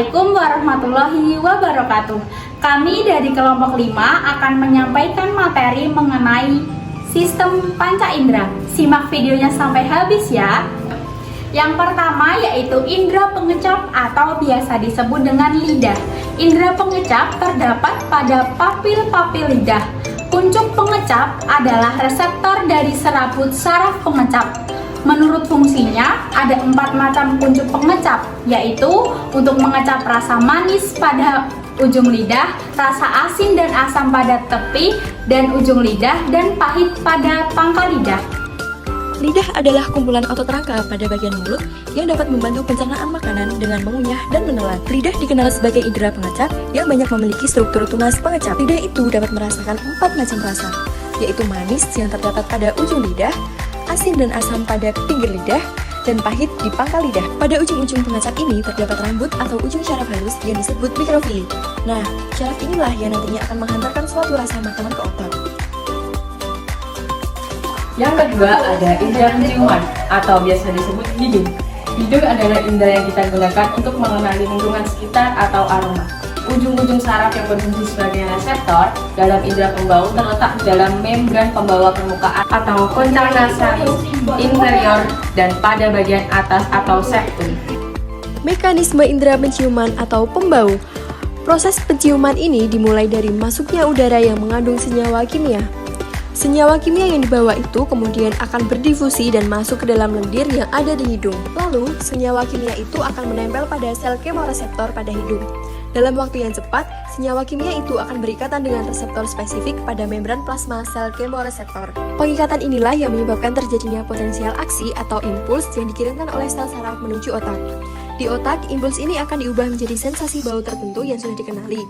Assalamualaikum warahmatullahi wabarakatuh. Kami dari kelompok 5 akan menyampaikan materi mengenai sistem panca indera. Simak videonya sampai habis ya. Yang pertama yaitu indera pengecap atau biasa disebut dengan lidah. Indera pengecap terdapat pada papil-papil lidah. Kuncup pengecap adalah reseptor dari serabut saraf pengecap. Menurut fungsinya, ada 4 macam kuncup pengecap, yaitu untuk mengecap rasa manis pada ujung lidah, rasa asin dan asam pada tepi dan ujung lidah, dan pahit pada pangkal lidah. Lidah adalah kumpulan otot rangka pada bagian mulut yang dapat membantu pencernaan makanan dengan mengunyah dan menelan. Lidah dikenal sebagai indera pengecap yang banyak memiliki struktur tunas pengecap. Lidah itu dapat merasakan 4 macam rasa, yaitu manis yang terdapat pada ujung lidah, asin dan asam pada pinggir lidah, dan pahit di pangkal lidah. Pada ujung-ujung pengecap ini terdapat rambut atau ujung syaraf halus yang disebut mikrofili. Nah, syaraf inilah yang nantinya akan menghantarkan suatu rasa makanan ke otak. Yang kedua ada indera penciuman atau biasa disebut hidung. Hidung adalah indera yang kita gunakan untuk mengenali lingkungan sekitar atau aroma. Ujung-ujung saraf yang berfungsi sebagai reseptor dalam indera pembau terletak dalam membran pembawa permukaan atau koncang nasalis inferior dan pada bagian atas atau septum. Mekanisme indera penciuman atau pembau. Proses penciuman ini dimulai dari masuknya udara yang mengandung senyawa kimia. Senyawa kimia yang dibawa itu kemudian akan berdifusi dan masuk ke dalam lendir yang ada di hidung. Lalu, senyawa kimia itu akan menempel pada sel kemoreseptor pada hidung. Dalam waktu yang cepat, senyawa kimia itu akan berikatan dengan reseptor spesifik pada membran plasma sel kemoreseptor. Pengikatan inilah yang menyebabkan terjadinya potensial aksi atau impuls yang dikirimkan oleh sel saraf menuju otak. Di otak, impuls ini akan diubah menjadi sensasi bau tertentu yang sudah dikenali.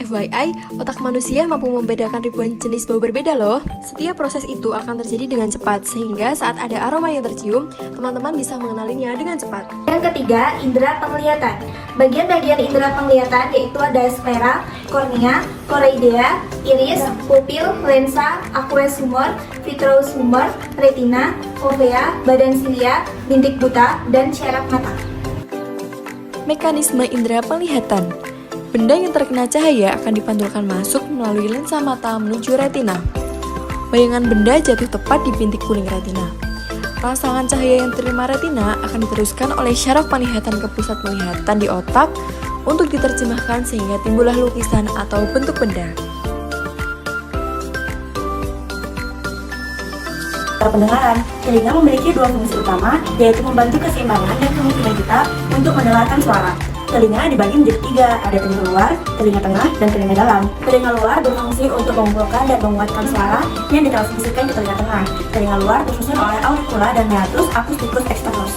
FYI, otak manusia mampu membedakan ribuan jenis bau berbeda loh. Setiap proses itu akan terjadi dengan cepat, sehingga saat ada aroma yang tercium, teman-teman bisa mengenalinya dengan cepat. Yang ketiga, indera penglihatan. Bagian-bagian indera penglihatan yaitu ada sklera, kornea, choroidea, iris, pupil, lensa, aqueous humor, vitreous humor, retina, fovea, badan silia, bintik buta, dan syaraf mata. Mekanisme indera penglihatan. Benda yang terkena cahaya akan dipantulkan masuk melalui lensa mata menuju retina. Bayangan benda jatuh tepat di bintik kuning retina. Rangsangan cahaya yang diterima retina akan diteruskan oleh syaraf penglihatan ke pusat penglihatan di otak untuk diterjemahkan sehingga timbullah lukisan atau bentuk benda. Pendengaran, telinga memiliki 2 fungsi utama, yaitu membantu keseimbangan dan kemungkinan kita untuk mendengarkan suara. Telinga dibagi menjadi 3, ada telinga luar, telinga tengah, dan telinga dalam. Telinga luar berfungsi untuk mengumpulkan dan menguatkan suara yang ditransmisikan ke telinga tengah. Telinga luar disusun oleh auricula dan meatus acusticus externus.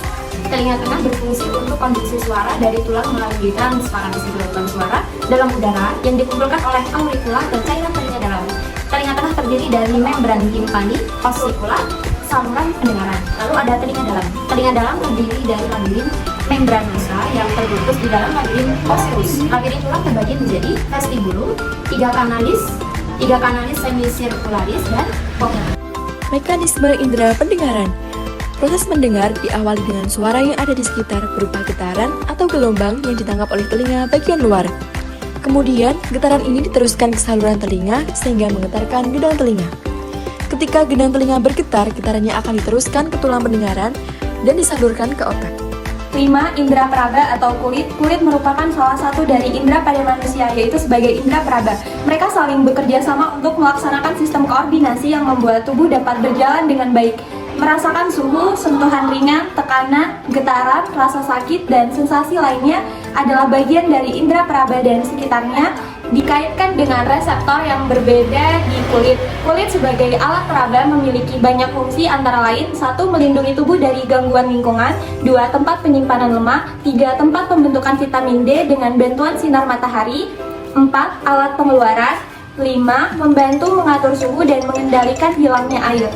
Telinga tengah berfungsi untuk konduksi suara dari tulang melalui transparansi gelombang suara dalam udara yang dikumpulkan oleh auricula dan cairan telinga dalam. Telinga tengah terdiri dari membran timpani, osikula, saluran pendengaran. Lalu ada telinga dalam. Telinga dalam terdiri dari labirin membran musa yang terputus di dalam labirin ossius. Labirin tulang terbagi menjadi vestibulum, 3 kanalis semicircularis, dan fovea. Mekanisme indera pendengaran. Proses mendengar diawali dengan suara yang ada di sekitar berupa getaran atau gelombang yang ditangkap oleh telinga bagian luar. Kemudian, getaran ini diteruskan ke saluran telinga sehingga menggetarkan gedang telinga. Ketika gedang telinga bergetar, getarannya akan diteruskan ke tulang pendengaran dan disalurkan ke otak. 5. Indera peraba atau kulit. Kulit merupakan salah satu dari indera pada manusia, yaitu sebagai indera peraba. Mereka saling bekerja sama untuk melaksanakan sistem koordinasi yang membuat tubuh dapat berjalan dengan baik. Merasakan suhu, sentuhan ringan, tekanan, getaran, rasa sakit, dan sensasi lainnya adalah bagian dari indera peraba dan sekitarnya dikaitkan dengan reseptor yang berbeda di kulit. Kulit sebagai alat peraba memiliki banyak fungsi antara lain 1. Melindungi tubuh dari gangguan lingkungan, 2. Tempat penyimpanan lemak, 3. Tempat pembentukan vitamin D dengan bantuan sinar matahari, 4. Alat pengeluaran, 5. Membantu mengatur suhu dan mengendalikan hilangnya air.